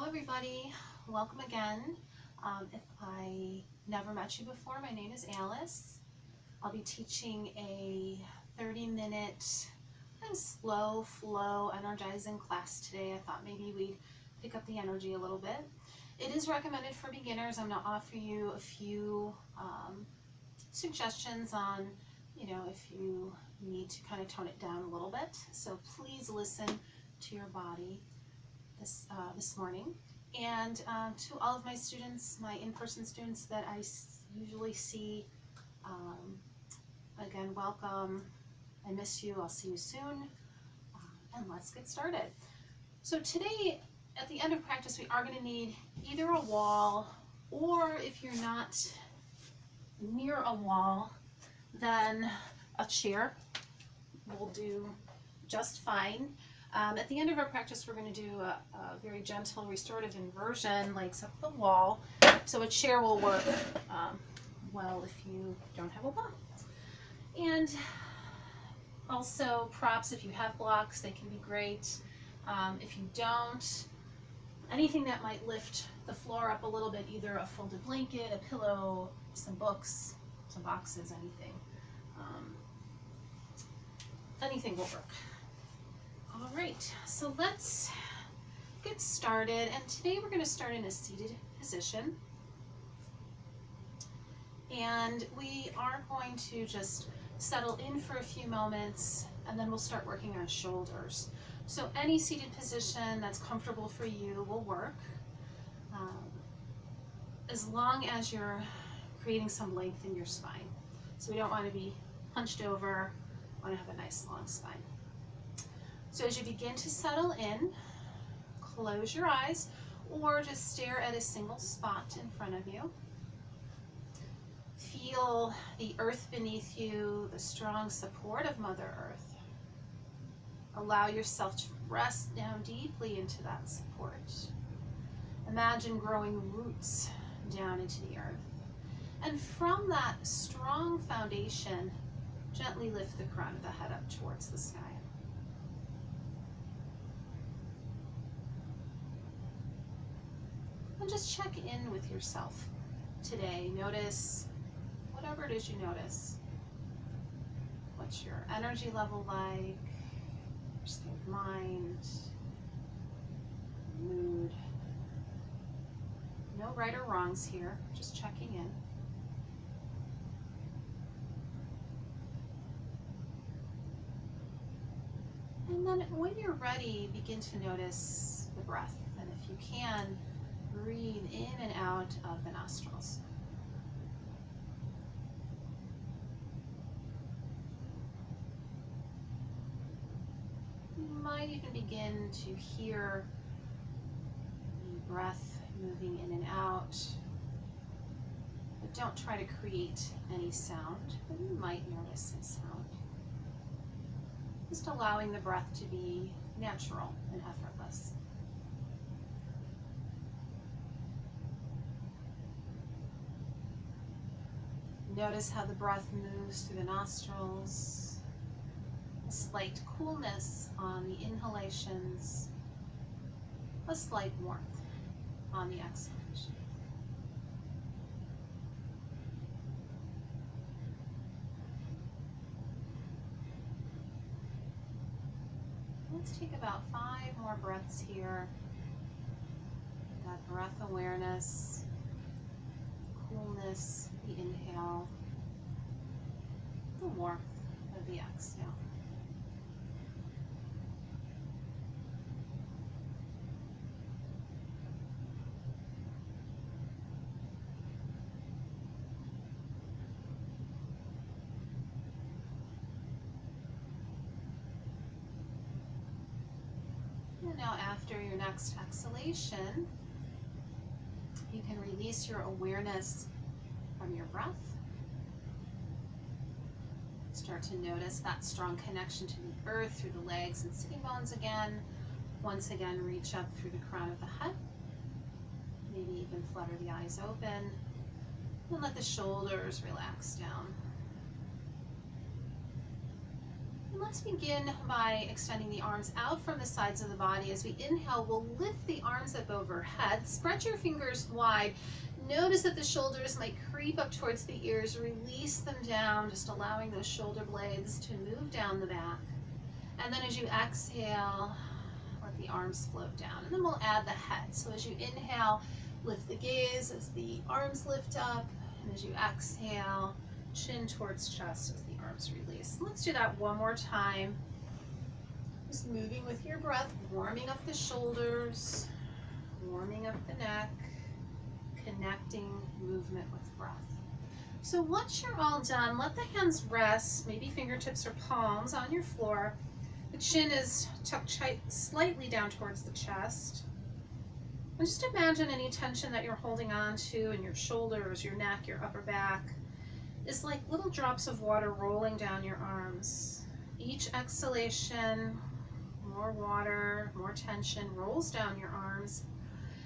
Hello everybody, welcome again. If I never met you before, my name is Alice. I'll be teaching a 30-minute kind of slow flow energizing class today. I thought maybe we'd pick up the energy a little bit. It is recommended for beginners. I'm going to offer you a few suggestions on, if you need to kind of tone it down a little bit. So please listen to your body this morning. And to all of my students, my in-person students that I usually see, again, welcome. I miss you. I'll see you soon. And let's get started. So today, at the end of practice, we are going to need either a wall, or if you're not near a wall, then a chair will do just fine. At the end of our practice, we're going to do a very gentle restorative inversion, legs up the wall. So a chair will work well if you don't have a wall. And also props, if you have blocks, they can be great. If you don't, anything that might lift the floor up a little bit, either a folded blanket, a pillow, some books, some boxes, anything. Anything will work. All right, so let's get started. And today we're going to start in a seated position. And we are going to just settle in for a few moments, and then we'll start working on shoulders. So any seated position that's comfortable for you will work, as long as you're creating some length in your spine. So we don't want to be hunched over, we want to have a nice long spine. So as you begin to settle in, close your eyes or just stare at a single spot in front of you. Feel the earth beneath you, the strong support of Mother Earth. Allow yourself to rest down deeply into that support. Imagine growing roots down into the earth. And from that strong foundation, gently lift the crown of the head up towards the sky. And just check in with yourself today. Notice whatever it is you notice. What's your energy level like? Your state of mind? Mood? No right or wrongs here, just checking in. And then when you're ready, begin to notice the breath. And if you can, breathe in and out of the nostrils. You might even begin to hear the breath moving in and out, but don't try to create any sound, but you might notice some sound. Just allowing the breath to be natural and effortless. Notice how the breath moves through the nostrils, a slight coolness on the inhalations, a slight warmth on the exhalation. Let's take about 5 more breaths here. That breath awareness, coolness, the inhale, the warmth of the exhale. And now after your next exhalation, you can release your awareness from your breath. Start to notice that strong connection to the earth through the legs and sitting bones again. Once again, reach up through the crown of the head. Maybe even flutter the eyes open. And let the shoulders relax down. And let's begin by extending the arms out from the sides of the body. As we inhale, we'll lift the arms up overhead. Spread your fingers wide. Notice that the shoulders might creep up towards the ears. Release them down, just allowing those shoulder blades to move down the back. And then as you exhale, let the arms float down. And then we'll add the head. So as you inhale, lift the gaze as the arms lift up. And as you exhale, chin towards chest as the arms release. Let's do that one more time. Just moving with your breath, warming up the shoulders, warming up the neck, connecting movement with breath. So once you're all done, let the hands rest, maybe fingertips or palms on your floor. The chin is tucked slightly down towards the chest. And just imagine any tension that you're holding on to in your shoulders, your neck, your upper back is like little drops of water rolling down your arms. Each exhalation, more water, more tension rolls down your arms.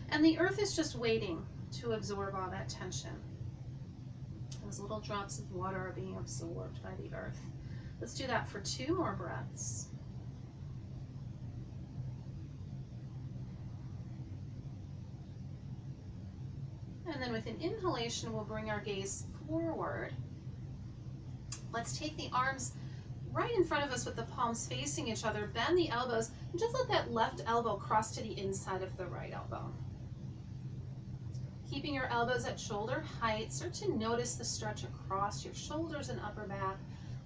And the earth is just waiting to absorb all that tension. Those little drops of water are being absorbed by the earth. Let's do that for 2 more breaths. And then with an inhalation, we'll bring our gaze forward. Let's take the arms right in front of us with the palms facing each other. Bend the elbows and just let that left elbow cross to the inside of the right elbow. Keeping your elbows at shoulder height, start to notice the stretch across your shoulders and upper back.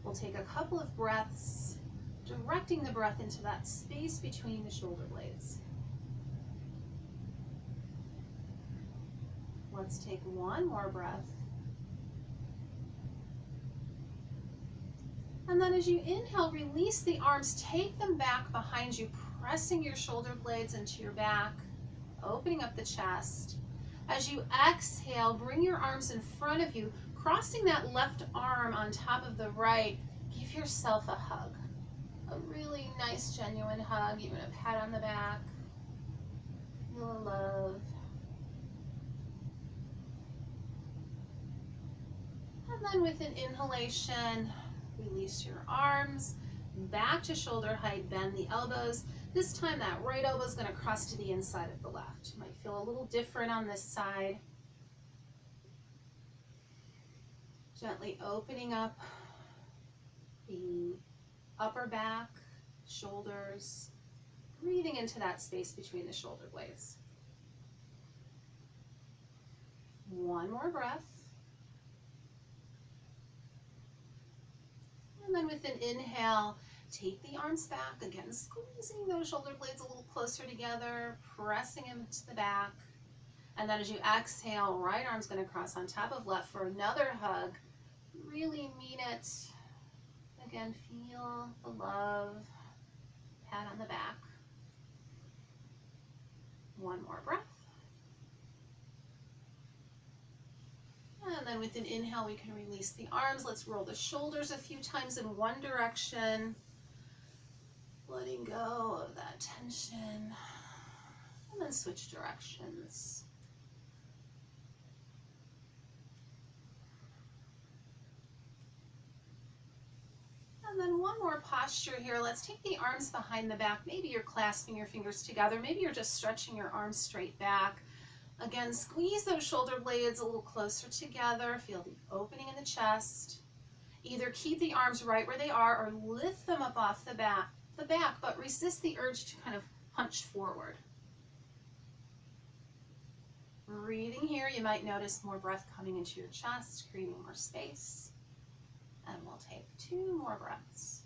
We'll take a couple of breaths, directing the breath into that space between the shoulder blades. Let's take one more breath. And then as you inhale, release the arms, take them back behind you, pressing your shoulder blades into your back, opening up the chest. As you exhale, bring your arms in front of you, crossing that left arm on top of the right. Give yourself a hug, a really nice, genuine hug, even a pat on the back. Feel a love. And then with an inhalation, release your arms, back to shoulder height, bend the elbows. This time that right elbow is going to cross to the inside of the left. You might feel a little different on this side. Gently opening up the upper back, shoulders, breathing into that space between the shoulder blades. One more breath. And then with an inhale, take the arms back, again squeezing those shoulder blades a little closer together, pressing them to the back. And then as you exhale, right arm's going to cross on top of left for another hug. Really mean it. Again, feel the love, pat on the back. One more breath. And then with an inhale, we can release the arms. Let's roll the shoulders a few times in one direction. Letting go of that tension. And then switch directions. And then one more posture here. Let's take the arms behind the back. Maybe you're clasping your fingers together. Maybe you're just stretching your arms straight back. Again, squeeze those shoulder blades a little closer together. Feel the opening in the chest. Either keep the arms right where they are or lift them up off the back, but resist the urge to kind of hunch forward. Breathing here, you might notice more breath coming into your chest, creating more space. And we'll take 2 more breaths.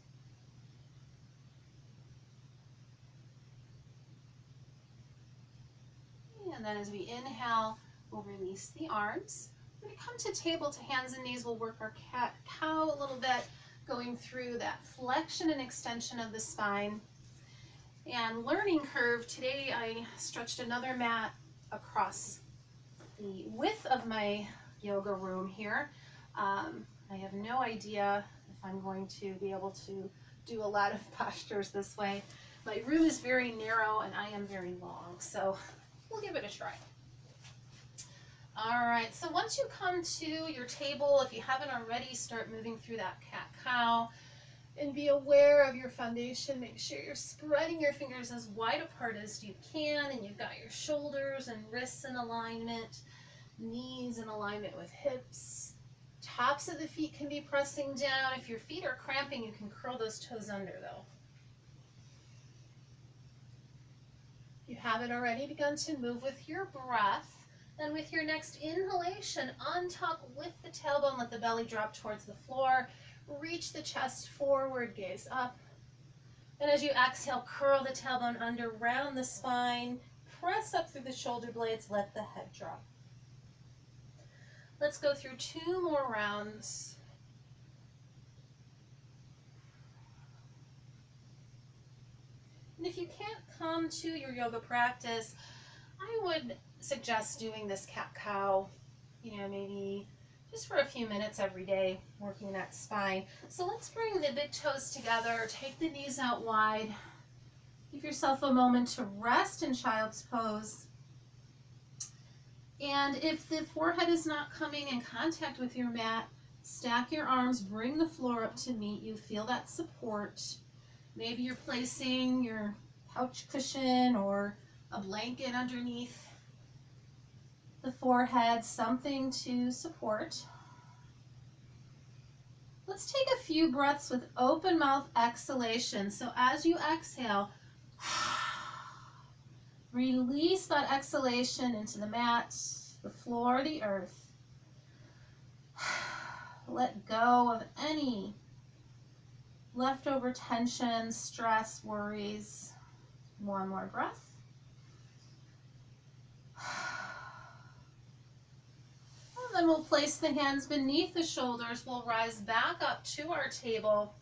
And then as we inhale, we'll release the arms. We're going to come to table to hands and knees. We'll work our cat-cow a little bit, going through that flexion and extension of the spine. And learning curve, today I stretched another mat across the width of my yoga room here. I have no idea if I'm going to be able to do a lot of postures this way. My room is very narrow and I am very long, so we'll give it a try. All right, so once you come to your table, if you haven't already, start moving through that cat-cow. And be aware of your foundation. Make sure you're spreading your fingers as wide apart as you can, and you've got your shoulders and wrists in alignment, knees in alignment with hips. Tops of the feet can be pressing down. If your feet are cramping, you can curl those toes under though. You haven't already begun to move with your breath. Then with your next inhalation, untuck with the tailbone, let the belly drop towards the floor. Reach the chest forward, gaze up. And as you exhale, curl the tailbone under, round the spine, press up through the shoulder blades, let the head drop. Let's go through 2 more rounds. And if you can't come to your yoga practice, I would suggest doing this cat-cow, maybe just for a few minutes every day, working that spine. So let's bring the big toes together, take the knees out wide. Give yourself a moment to rest in child's pose. And if the forehead is not coming in contact with your mat, stack your arms, bring the floor up to meet you, feel that support. Maybe you're placing your couch cushion or a blanket underneath the forehead, something to support. Let's take a few breaths with open mouth exhalation. So as you exhale, release that exhalation into the mat, the floor, the earth. Let go of any leftover tension, stress, worries. One more breath. And then we'll place the hands beneath the shoulders. We'll rise back up to our table.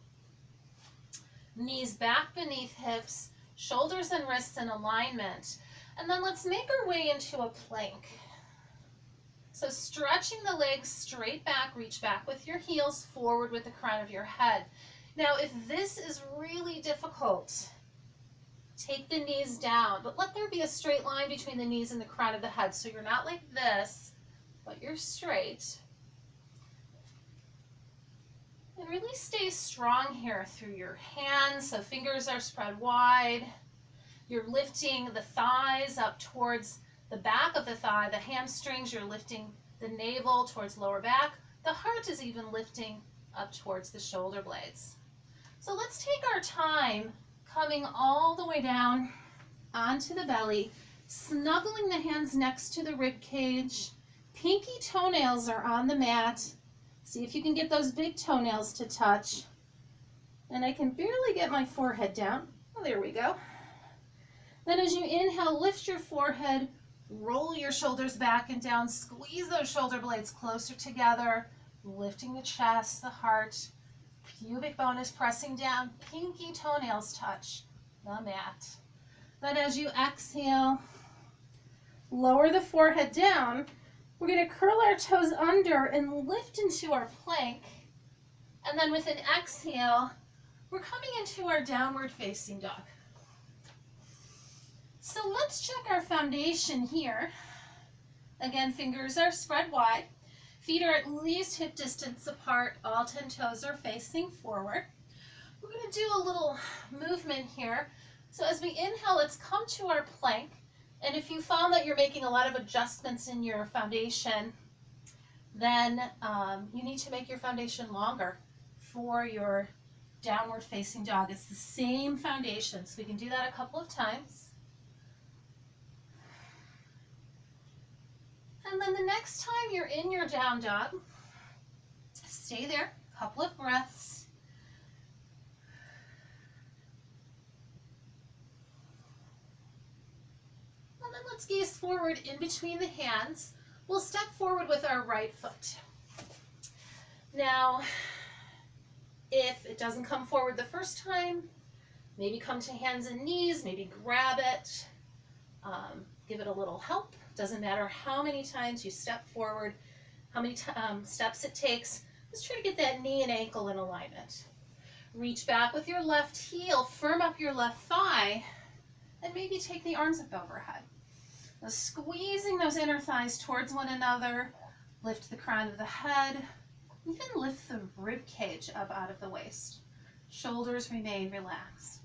Knees back beneath hips, shoulders and wrists in alignment. And then let's make our way into a plank. So stretching the legs straight back, reach back with your heels, forward with the crown of your head. Now, if this is really difficult, take the knees down, but let there be a straight line between the knees and the crown of the head. So you're not like this, but you're straight. And really stay strong here through your hands. So fingers are spread wide. You're lifting the thighs up towards the back of the thigh, the hamstrings. You're lifting the navel towards lower back. The heart is even lifting up towards the shoulder blades. So let's take our time coming all the way down onto the belly, snuggling the hands next to the rib cage. Pinky toenails are on the mat. See if you can get those big toenails to touch. And I can barely get my forehead down. Oh, there we go. Then as you inhale, lift your forehead, roll your shoulders back and down, squeeze those shoulder blades closer together, lifting the chest, the heart. Pubic bone is pressing down, pinky toenails touch the mat. Then as you exhale, lower the forehead down. We're going to curl our toes under and lift into our plank. And then with an exhale, we're coming into our downward facing dog. So let's check our foundation here. Again, fingers are spread wide. Feet are at least hip distance apart. All 10 toes are facing forward. We're going to do a little movement here. So as we inhale, let's come to our plank. And if you found that you're making a lot of adjustments in your foundation, then you need to make your foundation longer for your downward facing dog. It's the same foundation, so we can do that a couple of times. And then the next time you're in your down dog, stay there, a couple of breaths. And then let's gaze forward in between the hands. We'll step forward with our right foot. Now, if it doesn't come forward the first time, maybe come to hands and knees, maybe grab it, give it a little help. Doesn't matter how many times you step forward, how many steps it takes. Just try to get that knee and ankle in alignment. Reach back with your left heel, firm up your left thigh, and maybe take the arms up overhead. Now squeezing those inner thighs towards one another, lift the crown of the head, even lift the rib cage up out of the waist. Shoulders remain relaxed.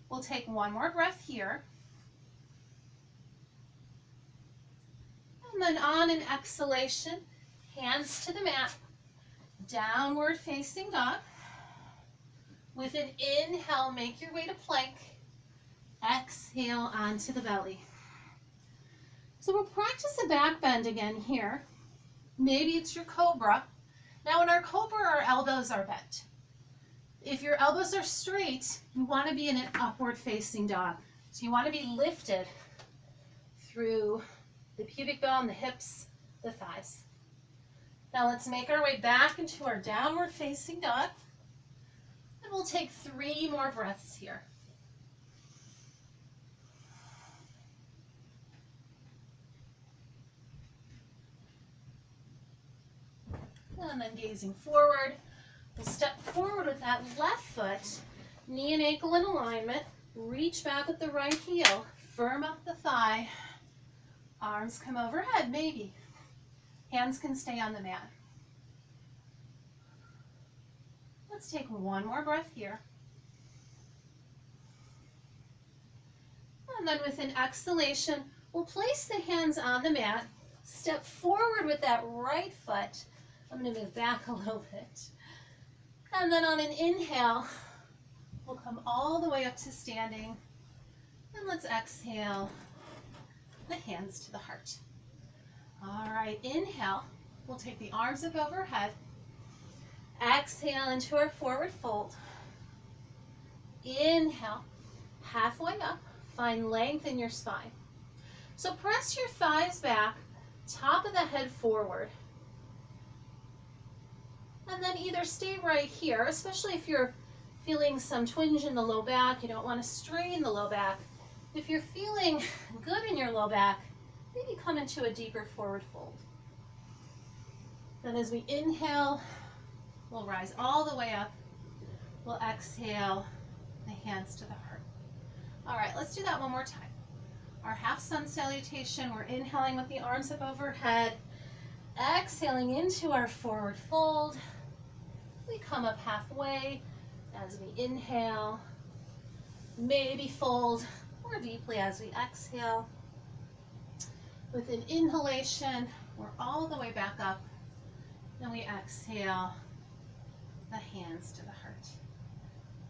We'll take one more breath here. And then on an exhalation, hands to the mat, downward facing dog. With an inhale, make your way to plank. Exhale onto the belly. So we'll practice a back bend again here. Maybe it's your cobra. Now in our cobra, our elbows are bent. If your elbows are straight, you want to be in an upward facing dog. So you want to be lifted through the pubic bone, the hips, the thighs. Now let's make our way back into our downward facing dog. And we'll take 3 more breaths here. And then gazing forward, we'll step forward with that left foot, knee and ankle in alignment, reach back with the right heel, firm up the thigh, arms come overhead, maybe. Hands can stay on the mat. Let's take one more breath here. And then with an exhalation, we'll place the hands on the mat, step forward with that right foot. I'm going to move back a little bit. And then on an inhale, we'll come all the way up to standing. And let's exhale, the hands to the heart. All right, inhale. We'll take the arms up overhead. Exhale into our forward fold. Inhale, halfway up. Find length in your spine. So press your thighs back, top of the head forward. And then either stay right here, especially if you're feeling some twinge in the low back, you don't want to strain the low back. If you're feeling good in your low back, maybe come into a deeper forward fold. Then as we inhale, we'll rise all the way up. We'll exhale, the hands to the heart. All right, let's do that one more time. Our half sun salutation, we're inhaling with the arms up overhead, exhaling into our forward fold. We come up halfway as we inhale, maybe fold more deeply as we exhale. With an inhalation, we're all the way back up. Then we exhale, the hands to the heart.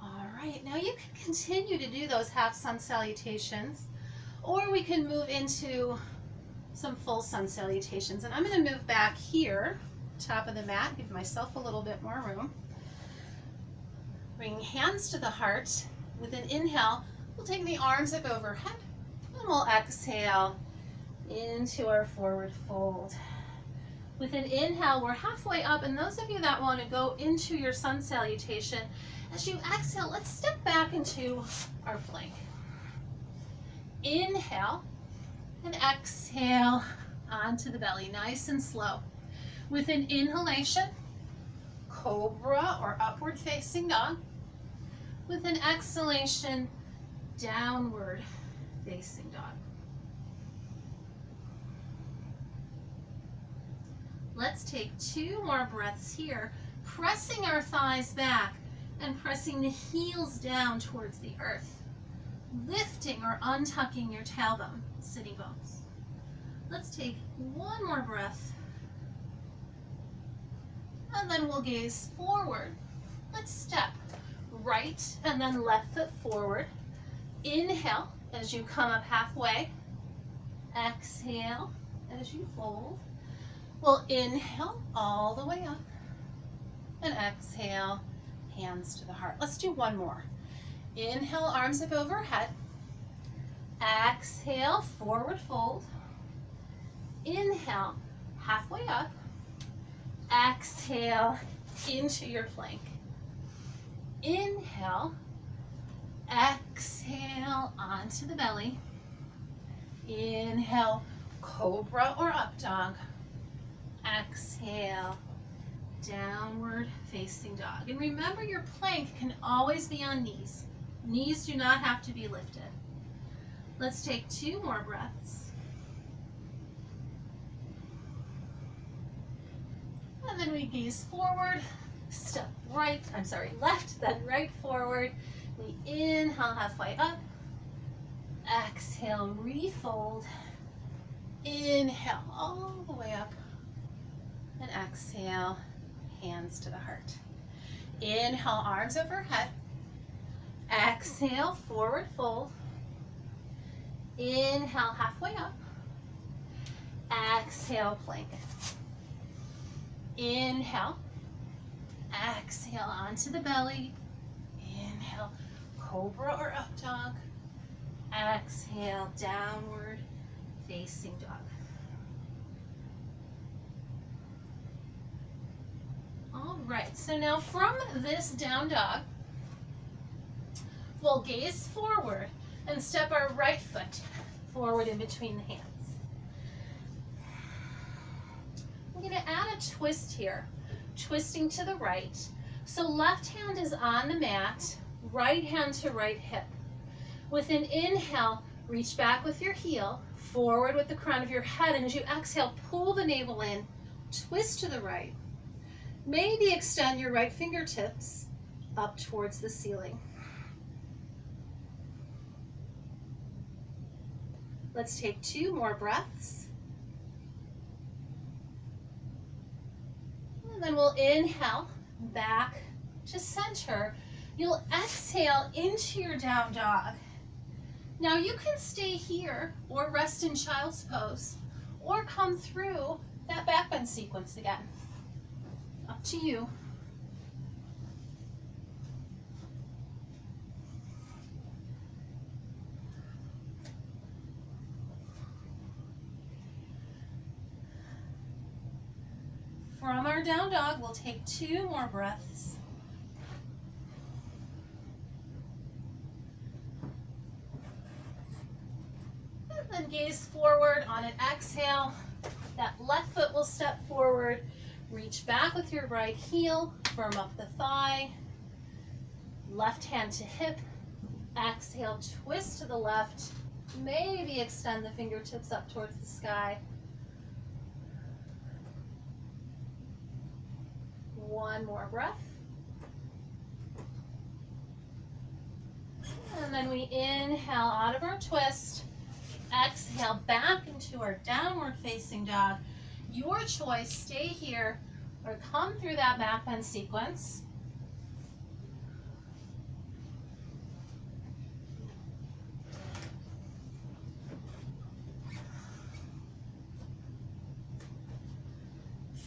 All right, now you can continue to do those half sun salutations, or we can move into some full sun salutations. And I'm going to move back here, top of the mat, give myself a little bit more room. Bring hands to the heart. With an inhale, we'll take the arms up overhead, and we'll exhale into our forward fold. With an inhale, we're halfway up, and those of you that want to go into your sun salutation, as you exhale, let's step back into our plank. Inhale and exhale onto the belly, nice and slow. With an inhalation, cobra or upward facing dog. With an exhalation, downward facing dog. Let's take 2 more breaths here, pressing our thighs back and pressing the heels down towards the earth, lifting or untucking your tailbone, sitting bones. Let's take 1 more breath, and then we'll gaze forward. Let's step right and then left foot forward. Inhale as you come up halfway. Exhale as you fold. We'll inhale all the way up and exhale, hands to the heart. Let's do 1 more. Inhale, arms up overhead. Exhale, forward fold. Inhale, halfway up. Exhale into your plank. Inhale, exhale onto the belly. Inhale, cobra or up dog. Exhale, downward facing dog. And remember, your plank can always be on knees. Knees do not have to be lifted. Let's take 2 more breaths. And then we gaze forward step left, then right forward. We inhale halfway up. Exhale, refold. Inhale all the way up. And exhale, hands to the heart. Inhale, arms overhead. Exhale, forward fold. Inhale, halfway up. Exhale, plank. Inhale. Exhale, onto the belly. Inhale, cobra or up dog. Exhale, downward facing dog. All right, so now from this down dog, we'll gaze forward and step our right foot forward in between the hands. I'm going to add a twist here, twisting to the right. So left hand is on the mat, right hand to right hip. With an inhale, reach back with your heel, forward with the crown of your head, and as you exhale, pull the navel in, twist to the right. Maybe extend your right fingertips up towards the ceiling. Let's take 2 more breaths. And then we'll inhale back to center. You'll exhale into your down dog. Now you can stay here or rest in child's pose or come through that back bend sequence again. Up to you. From our down dog, we'll take 2 more breaths. And then gaze forward on an exhale. That left foot will step forward. Reach back with your right heel, firm up the thigh. Left hand to hip. Exhale, twist to the left. Maybe extend the fingertips up towards the sky. 1 more breath. And then we inhale out of our twist. Exhale back into our downward facing dog. Your choice, stay here or come through that back bend sequence.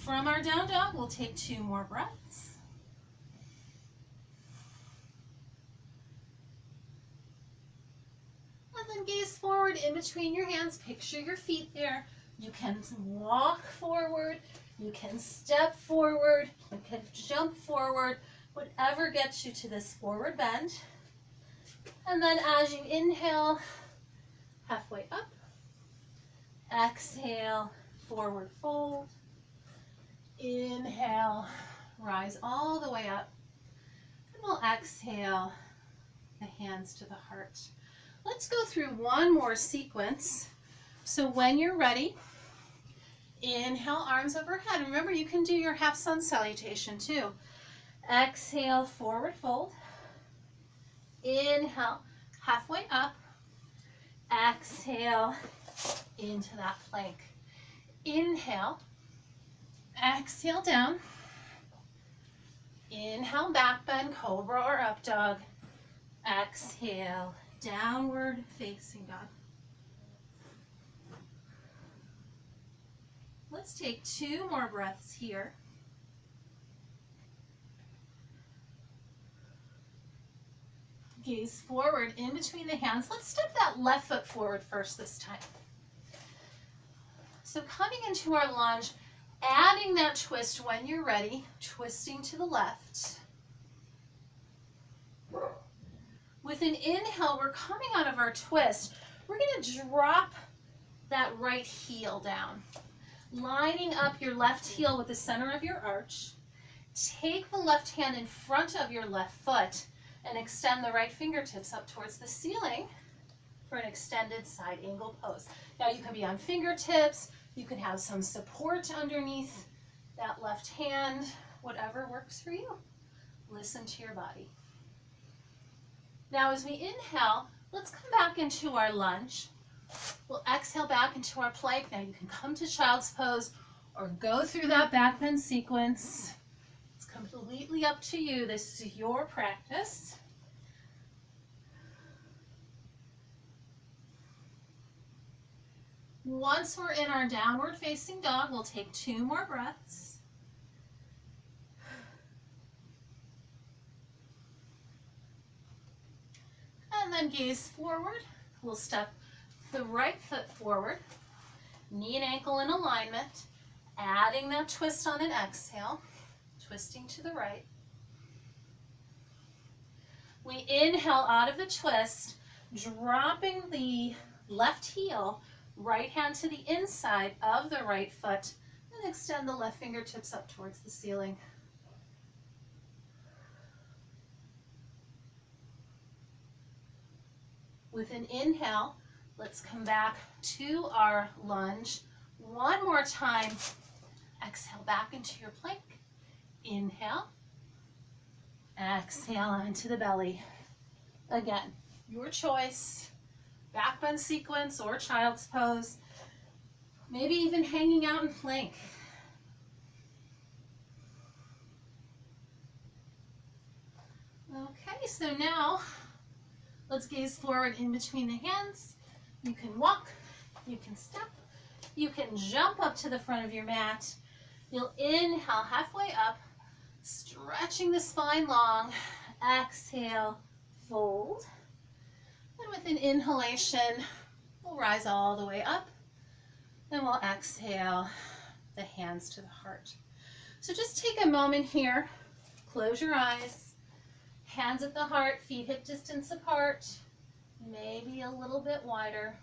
From our down dog, we'll take 2 more breaths. And then gaze forward in between your hands. Picture your feet there. You can walk forward. You can step forward. You can jump forward. Whatever gets you to this forward bend. And then as you inhale, halfway up. Exhale, forward fold. Inhale, rise all the way up. And we'll exhale, the hands to the heart. Let's go through 1 more sequence. So when you're ready, inhale, arms overhead. Remember, you can do your half sun salutation too. Exhale, forward fold. Inhale, halfway up. Exhale, into that plank. Inhale. Exhale down. Inhale, back bend, cobra or up dog. Exhale, downward facing dog. Let's take 2 more breaths here. Gaze forward in between the hands. Let's step that left foot forward first this time. So coming into our lunge, adding that twist when you're ready, twisting to the left. With an inhale, we're coming out of our twist. We're going to drop that right heel down, lining up your left heel with the center of your arch. Take the left hand in front of your left foot and extend the right fingertips up towards the ceiling for an extended side angle pose. Now you can be on fingertips. You can have some support underneath that left left hand, whatever works for you. Listen to your body. Now as we inhale, let's come back into our lunge. We'll exhale back into our plank. Now you can come to child's pose or go through that back bend sequence. It's completely up to you. This is your practice. Once we're in our downward facing dog, we'll take 2 more breaths. And then gaze forward. We'll step the right foot forward, knee and ankle in alignment, adding that twist on an exhale, twisting to the right. We inhale out of the twist, dropping the left heel, right hand to the inside of the right foot, and extend the left fingertips up towards the ceiling. With an inhale, let's come back to our lunge. One more time. Exhale back into your plank. Inhale. Exhale onto the belly. Again, your choice. Back bend sequence or child's pose. Maybe even hanging out in plank. Okay, so now let's gaze forward in between the hands. You can walk, you can step, you can jump up to the front of your mat. You'll inhale halfway up, stretching the spine long. Exhale, fold. And with an inhalation, we'll rise all the way up. Then we'll exhale the hands to the heart. So just take a moment here, close your eyes, hands at the heart, feet hip distance apart, maybe a little bit wider.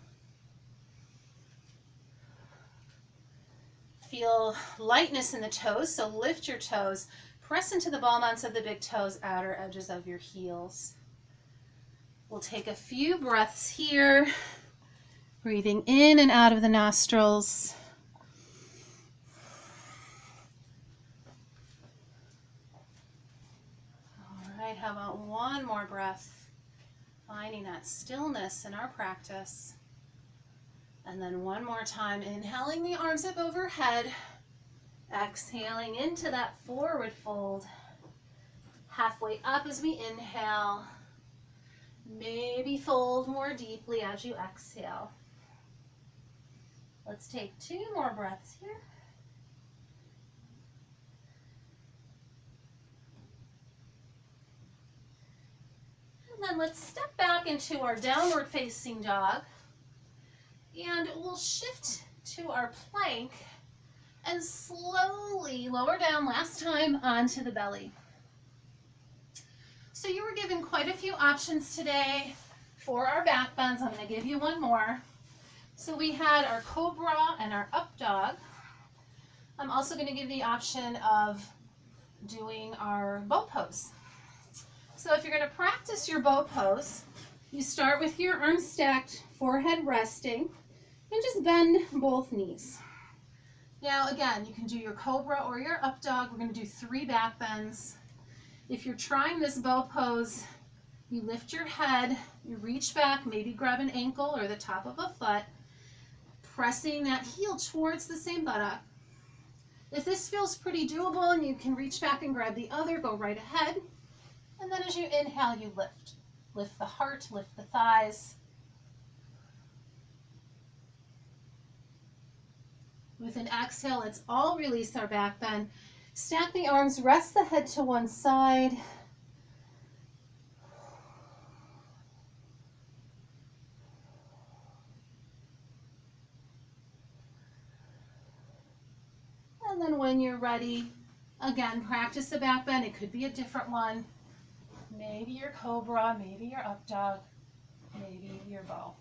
Feel lightness in the toes, so lift your toes. Press into the ball mounts of the big toes, outer edges of your heels. We'll take a few breaths here, breathing in and out of the nostrils. All right, how about one more breath, finding that stillness in our practice. And then one more time, inhaling the arms up overhead, exhaling into that forward fold. Halfway up as we inhale. Maybe fold more deeply as you exhale. Let's take 2 more breaths here. And then let's step back into our downward facing dog. And we'll shift to our plank and slowly lower down last time onto the belly. So you were given quite a few options today for our back bends. I'm going to give you one more. So we had our cobra and our up dog. I'm also going to give the option of doing our bow pose. So if you're going to practice your bow pose, you start with your arms stacked, forehead resting, and just bend both knees. Now again, you can do your cobra or your up dog. We're going to do 3 back bends. If you're trying this bow pose, you lift your head, you reach back, maybe grab an ankle or the top of a foot, pressing that heel towards the same buttock. If this feels pretty doable and you can reach back and grab the other, go right ahead. And then as you inhale, you lift. Lift the heart, lift the thighs. With an exhale, let's all release our back bend. Stack the arms, rest the head to one side. And then when you're ready, again, practice the back bend. It could be a different one. Maybe your cobra, maybe your up dog, maybe your bow.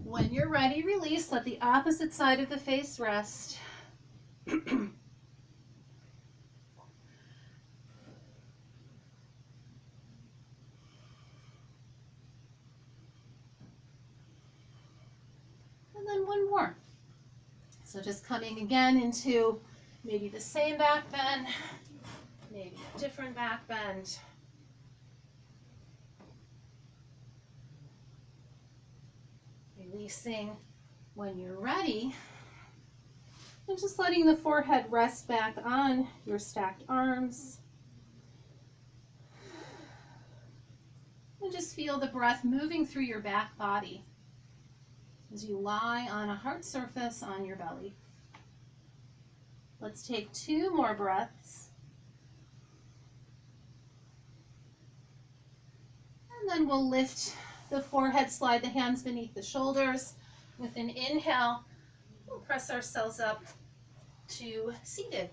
When you're ready, release. Let the opposite side of the face rest. And And then one more. So just coming again into maybe the same back bend, maybe a different back bend. Releasing when you're ready. And just letting the forehead rest back on your stacked arms. And just feel the breath moving through your back body as you lie on a hard surface on your belly. Let's take 2 more breaths. And then we'll lift the forehead, slide the hands beneath the shoulders. With an inhale, we'll press ourselves up to seated.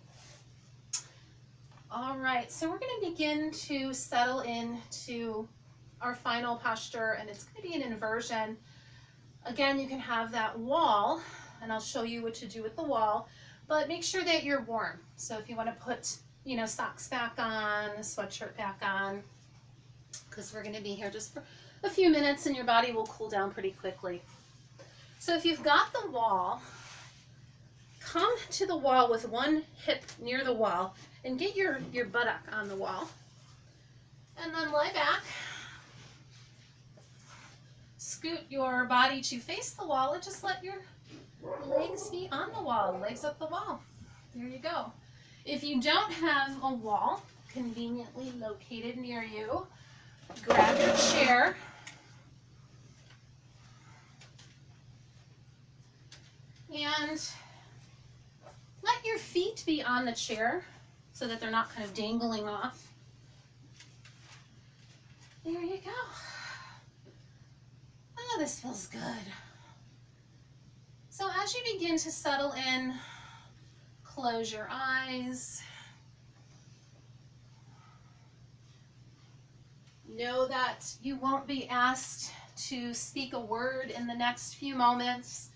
All right, so we're going to begin to settle into our final posture, and it's going to be an inversion. Again, you can have that wall, and I'll show you what to do with the wall, but make sure that you're warm. So if you want to put, socks back on, a sweatshirt back on, because we're going to be here just for a few minutes and your body will cool down pretty quickly. So if you've got the wall, come to the wall with one hip near the wall and get your buttock on the wall. And then lie back. Scoot your body to face the wall and just let your legs be on the wall, legs up the wall. There you go. If you don't have a wall conveniently located near you, grab your chair. And let your feet be on the chair so that they're not kind of dangling off. There you go. Oh, this feels good. So as you begin to settle in, close your eyes. Know that you won't be asked to speak a word in the next few moments.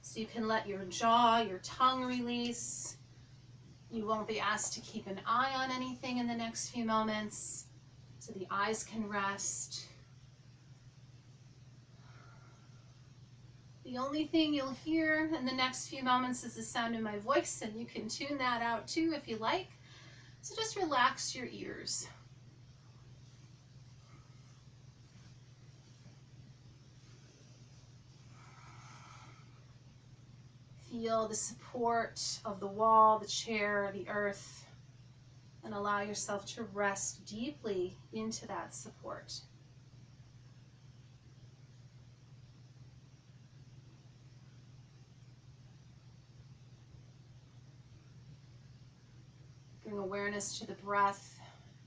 So you can let your jaw, your tongue release. You won't be asked to keep an eye on anything in the next few moments, so the eyes can rest. The only thing you'll hear in the next few moments is the sound of my voice, and you can tune that out too if you like. So just relax your ears. Feel the support of the wall, the chair, the earth, and allow yourself to rest deeply into that support. Bring awareness to the breath,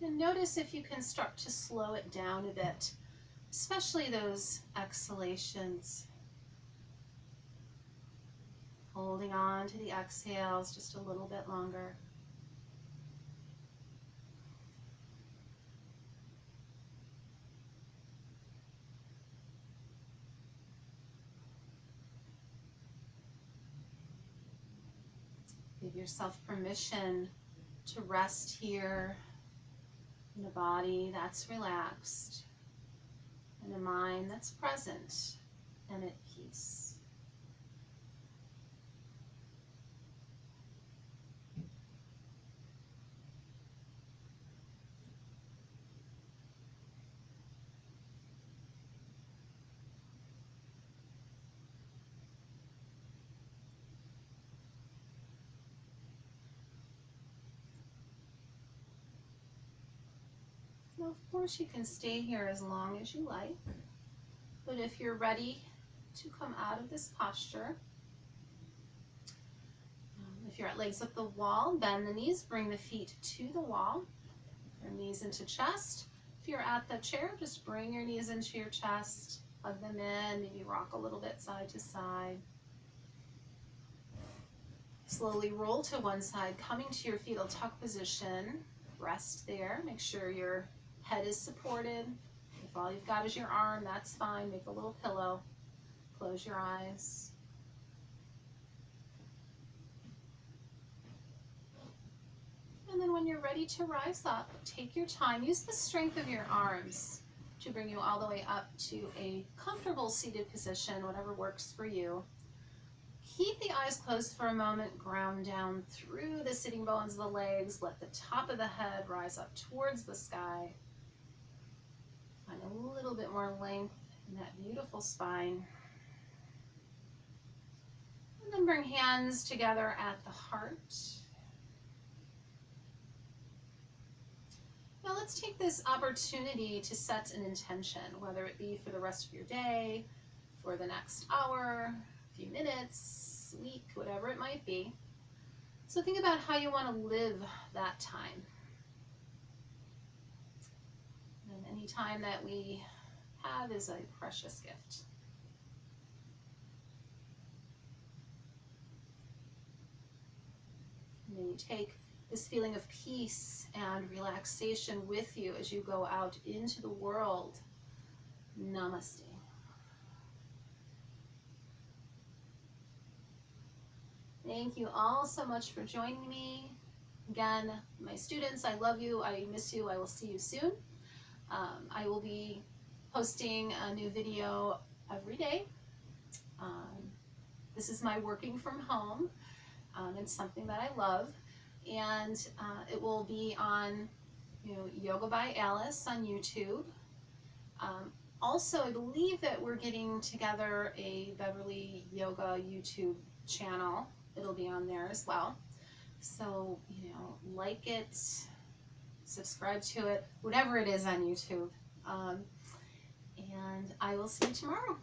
and notice if you can start to slow it down a bit, especially those exhalations. Holding on to the exhales just a little bit longer. Give yourself permission to rest here in a body that's relaxed and a mind that's present and at peace. Now, of course, you can stay here as long as you like, but if you're ready to come out of this posture, if you're at legs up the wall, bend the knees, bring the feet to the wall, your knees into chest. If you're at the chair, just bring your knees into your chest, plug them in, maybe rock a little bit side to side. Slowly roll to one side, coming to your fetal tuck position. Rest there, make sure your head is supported. If all you've got is your arm, that's fine. Make a little pillow. Close your eyes. And then when you're ready to rise up, take your time. Use the strength of your arms to bring you all the way up to a comfortable seated position, whatever works for you. Keep the eyes closed for a moment, ground down through the sitting bones of the legs, let the top of the head rise up towards the sky. Find a little bit more length in that beautiful spine. And then bring hands together at the heart. Now let's take this opportunity to set an intention, whether it be for the rest of your day, for the next hour, few minutes, week, whatever it might be. So think about how you want to live that time. And any time that we have is a precious gift. And then you take this feeling of peace and relaxation with you as you go out into the world. Namaste. Thank you all so much for joining me. Again, my students, I love you. I miss you. I will see you soon. I will be posting a new video every day. This is my working from home. It's something that I love. And it will be on Yoga by Alice on YouTube. Also, I believe that we're getting together a Beverly Yoga YouTube channel. It'll be on there as well. So, like it, subscribe to it, whatever it is on YouTube. And I will see you tomorrow.